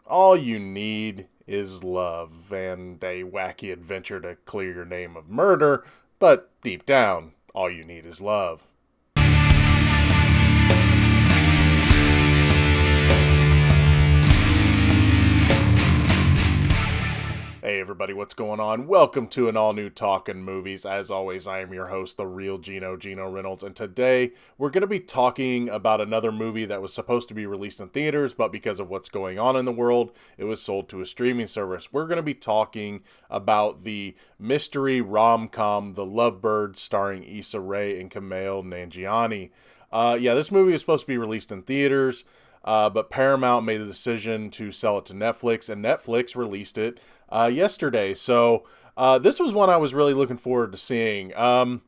All you need is love and a wacky adventure to clear your name of murder, but deep down, all you need is love. Hey everybody, what's going on? Welcome to an all-new Talkin Movies. As always, I am your host, the real Gino Reynolds, and today we're going to be talking about another movie that was supposed to be released in theaters, but because of what's going on in the world, it was sold to a streaming service. We're going to be talking about the mystery rom-com, The Lovebirds, starring Issa and Kumail Nanjiani. This movie was supposed to be released in theaters, but Paramount made the decision to sell it to Netflix, and Netflix released it yesterday. So this was one I was really looking forward to seeing. I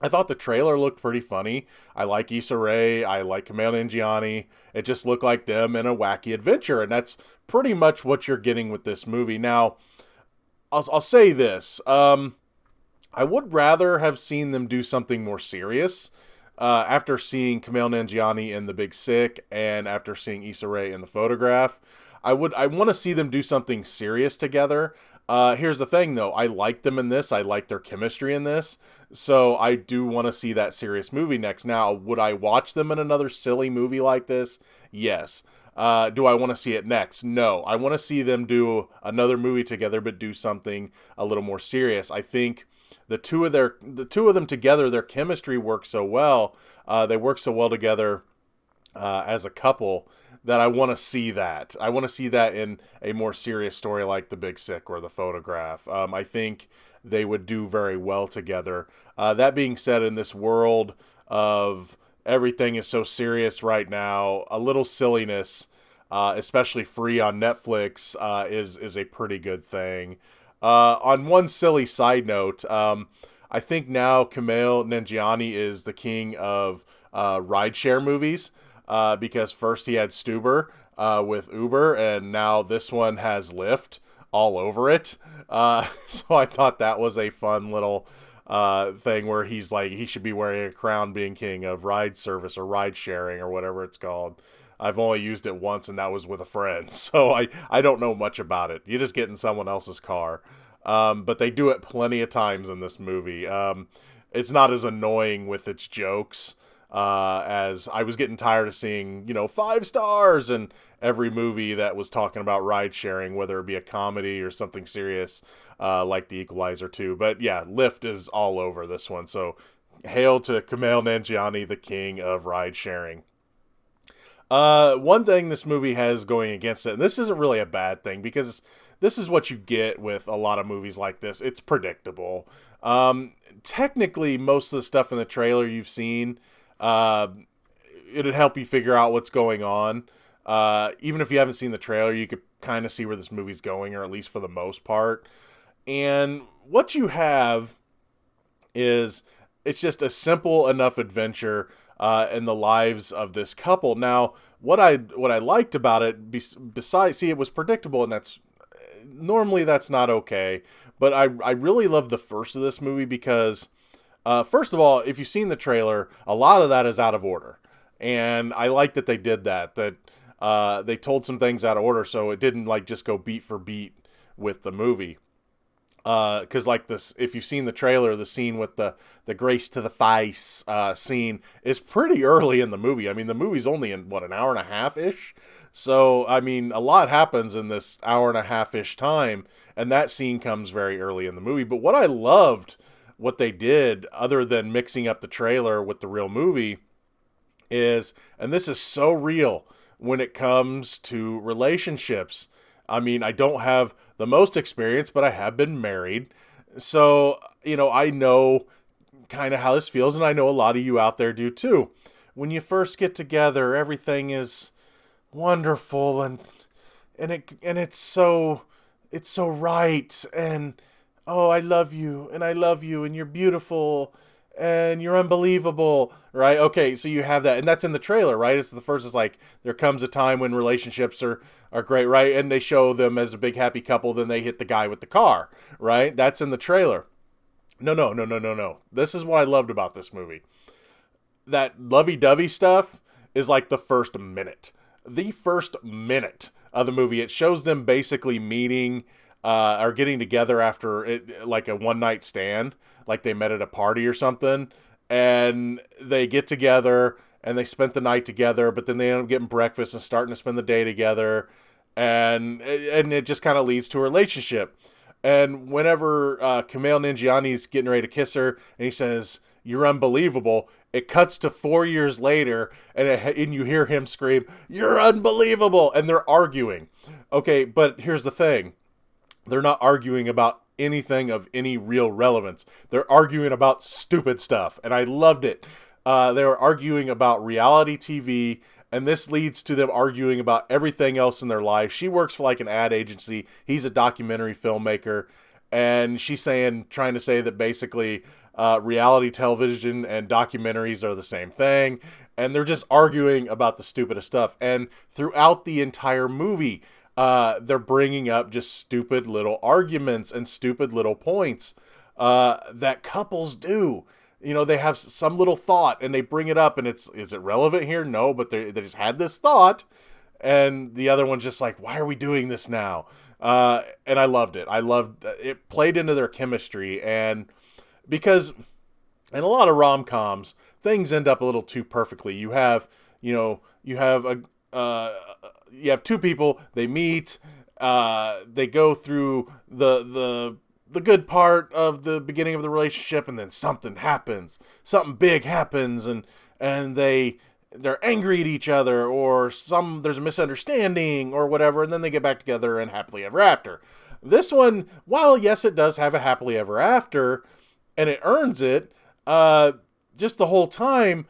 thought the trailer looked pretty funny. I like Issa Rae. I like Kumail Nanjiani. It just looked like them in a wacky adventure, and that's pretty much what you're getting with this movie. Now, I'll say this. I would rather have seen them do something more serious. After seeing Kumail Nanjiani in The Big Sick and after seeing Issa Rae in The Photograph, I want to see them do something serious together. Here's the thing, though. I like them in this. I like their chemistry in this. So I do want to see that serious movie next. Now, would I watch them in another silly movie like this? Yes. Do I want to see it next? No. I want to see them do another movie together, but do something a little more serious. I think the two of them together, their chemistry works so well. They work so well together as a couple that I want to see that. I want to see that in a more serious story like The Big Sick or The Photograph. I think they would do very well together. That being said, in this world of everything is so serious right now, a little silliness, especially free on Netflix, is a pretty good thing. On one silly side note, I think now Kumail Nanjiani is the king of rideshare movies. Because first he had Stuber with Uber, and now this one has Lyft all over it. So I thought that was a fun little thing where he's like, he should be wearing a crown being king of ride service or ride sharing or whatever it's called. I've only used it once, and that was with a friend, so I don't know much about it. You just get in someone else's car. But they do it plenty of times in this movie. It's not as annoying with its jokes. As I was getting tired of seeing, 5 stars in every movie that was talking about ride sharing, whether it be a comedy or something serious, like The Equalizer 2. But yeah, Lyft is all over this one. So hail to Kumail Nanjiani, the king of ride sharing. One thing this movie has going against it, and this isn't really a bad thing because this is what you get with a lot of movies like this. It's predictable. Technically, most of the stuff in the trailer you've seen, it'd help you figure out what's going on. Even if you haven't seen the trailer, you could kind of see where this movie's going, or at least for the most part. And what you have is it's just a simple enough adventure in the lives of this couple. Now, what I liked about it, besides, see, it was predictable, and that's not okay. But I really love the first of this movie because, first of all, if you've seen the trailer, a lot of that is out of order. And I like that they did that they told some things out of order so it didn't just go beat for beat with the movie. Because if you've seen the trailer, the scene with the Grace to the Face scene is pretty early in the movie. I mean, the movie's only in, an hour and a half-ish? So, I mean, a lot happens in this hour and a half-ish time, and that scene comes very early in the movie. But what I loved, what they did, other than mixing up the trailer with the real movie, is, and this is so real when it comes to relationships. I mean, I don't have the most experience, but I have been married. So, I know kind of how this feels, and I know a lot of you out there do too. When you first get together, everything is wonderful and it's so right, and oh, I love you and you're beautiful and you're unbelievable, right? Okay, so you have that, and that's in the trailer, right? It's the first is like, there comes a time when relationships are great, right? And they show them as a big happy couple, then they hit the guy with the car, right? That's in the trailer. No. This is what I loved about this movie. That lovey-dovey stuff is like the first minute of the movie. It shows them basically meeting or getting together after it, like a one night stand, like they met at a party or something, and they get together and they spent the night together, but then they end up getting breakfast and starting to spend the day together, and it just kind of leads to a relationship. And whenever Kumail Nanjiani's getting ready to kiss her, and he says, "You're unbelievable," it cuts to 4 years later, and you hear him scream, "You're unbelievable!" And they're arguing. Okay, but here's the thing. They're not arguing about anything of any real relevance. They're arguing about stupid stuff, and I loved it. They were arguing about reality TV, and this leads to them arguing about everything else in their life. She works for like an ad agency. He's a documentary filmmaker, and she's trying to say that basically reality television and documentaries are the same thing, and they're just arguing about the stupidest stuff. And throughout the entire movie, they're bringing up just stupid little arguments and stupid little points that couples do. You know, they have some little thought and they bring it up, and is it relevant here? No, but they just had this thought, and the other one's just like, why are we doing this now? And I loved it. I loved it. Played into their chemistry, and because in a lot of rom-coms, things end up a little too perfectly. You have two people, they meet, they go through the good part of the beginning of the relationship, and then something big happens, and they're angry at each other, or there's a misunderstanding or whatever, and then they get back together and happily ever after. This one, while yes, it does have a happily ever after, and it earns it, just the whole time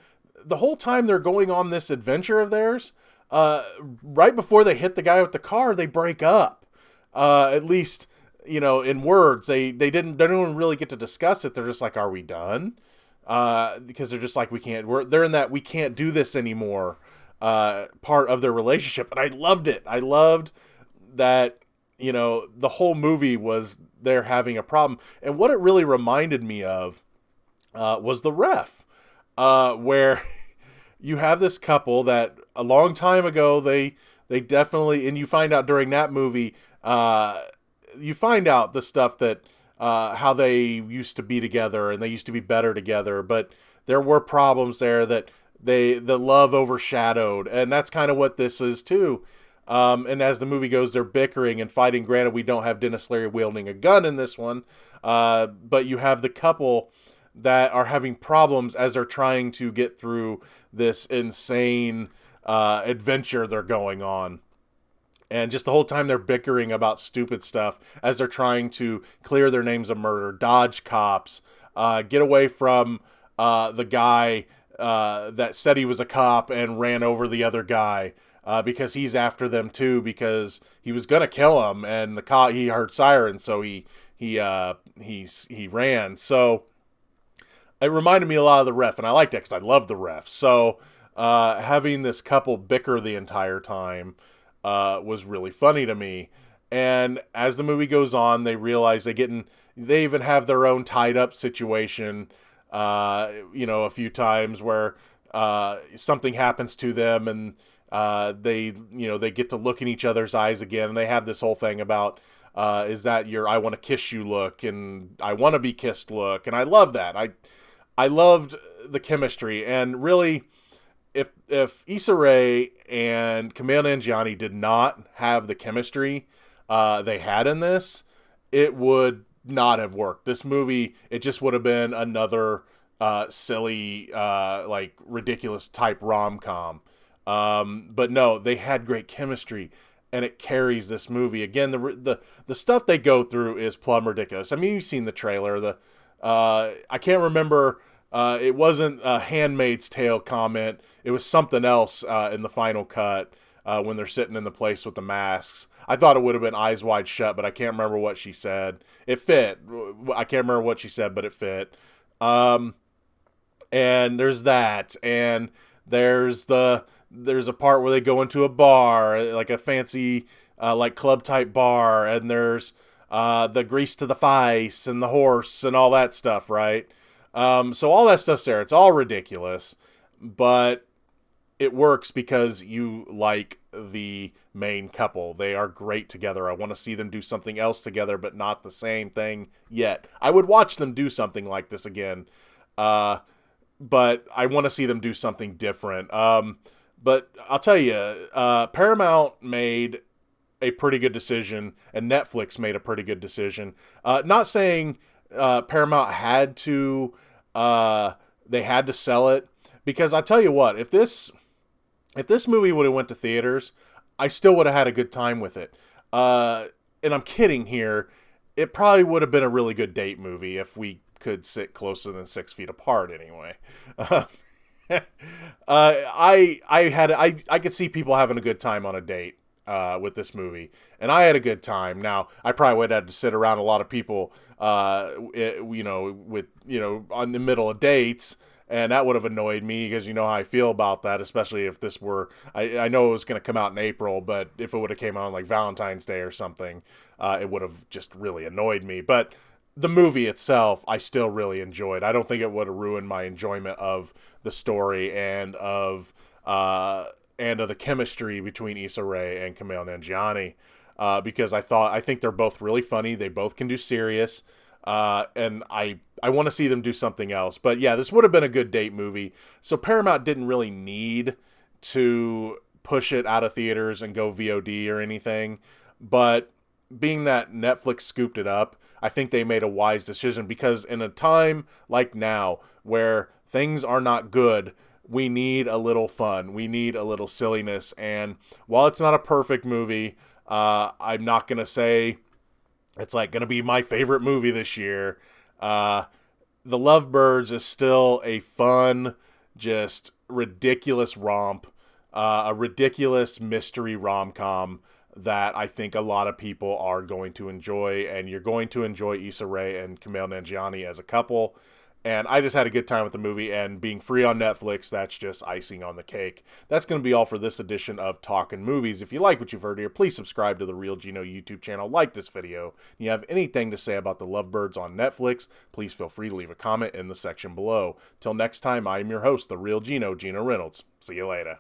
they're going on this adventure of theirs, right before they hit the guy with the car, they break up. At least, in words, they don't even really get to discuss it. They're just like, are we done? Because they're just like, they're in that we can't do this anymore part of their relationship. And I loved it. I loved that, the whole movie was they're having a problem. And what it really reminded me of was The Ref, where you have this couple that a long time ago, they definitely, and you find out during that movie, you find out the stuff that, how they used to be together and they used to be better together, but there were problems there that the love overshadowed, and that's kind of what this is too. And as the movie goes, they're bickering and fighting. Granted, we don't have Dennis Leary wielding a gun in this one, but you have the couple that are having problems as they're trying to get through this insane adventure they're going on. And just the whole time they're bickering about stupid stuff as they're trying to clear their names of murder, dodge cops, get away from the guy that said he was a cop and ran over the other guy because he's after them too, because he was gonna kill him, and the cop, he heard sirens, so he ran. So it reminded me a lot of The Ref, and I liked it because I love The Ref. So having this couple bicker the entire time was really funny to me. And as the movie goes on, they realize they even have their own tied up situation, a few times where something happens to them, and they get to look in each other's eyes again, and they have this whole thing about, is that your I want to kiss you look and I want to be kissed look. And I love that. I loved the chemistry, and really, if Issa Rae and Kumail Nanjiani did not have the chemistry they had in this, it would not have worked. This movie, it just would have been another silly, ridiculous type rom-com. But no, they had great chemistry, and it carries this movie. Again, the stuff they go through is plumb ridiculous. I mean, you've seen the trailer. I can't remember. It wasn't a Handmaid's Tale comment. It was something else in the final cut when they're sitting in the place with the masks. I thought it would have been Eyes Wide Shut, but I can't remember what she said. It fit. I can't remember what she said, but it fit. And there's that. And there's a part where they go into a bar, like a fancy club type bar, and there's the grease to the face and the horse and all that stuff, right? So all that stuff's there. It's all ridiculous, but it works because you like the main couple. They are great together. I want to see them do something else together, but not the same thing yet. I would watch them do something like this again, but I want to see them do something different. But I'll tell you, Paramount made a pretty good decision, and Netflix made a pretty good decision. Not saying Paramount had to, they had to sell it, because I tell you what, if this movie would have went to theaters, I still would have had a good time with it. And I'm kidding here. It probably would have been a really good date movie if we could sit closer than 6 feet apart anyway. I could see people having a good time on a date with this movie, and I had a good time. Now, I probably would have had to sit around a lot of people, on the middle of dates, and that would have annoyed me, because you know how I feel about that, especially if this were, I know it was going to come out in April, but if it would have came out on like Valentine's Day or something, it would have just really annoyed me. But the movie itself, I still really enjoyed. I don't think it would have ruined my enjoyment of the story and of the chemistry between Issa Rae and Kumail Nanjiani, because I think they're both really funny. They both can do serious, and I want to see them do something else. But yeah, this would have been a good date movie. So Paramount didn't really need to push it out of theaters and go VOD or anything. But being that Netflix scooped it up, I think they made a wise decision, because in a time like now where things are not good, we need a little fun. We need a little silliness. And while it's not a perfect movie, I'm not going to say it's like going to be my favorite movie this year. The Lovebirds is still a fun, just ridiculous romp, a ridiculous mystery rom-com that I think a lot of people are going to enjoy, and you're going to enjoy Issa Rae and Kumail Nanjiani as a couple. And I just had a good time with the movie, and being free on Netflix, that's just icing on the cake. That's going to be all for this edition of Talkin Movies. If you like what you've heard here, please subscribe to the Real Gino YouTube channel, like this video. If you have anything to say about the Lovebirds on Netflix, please feel free to leave a comment in the section below. Till next time, I am your host, the Real Gino, Gino Reynolds. See you later.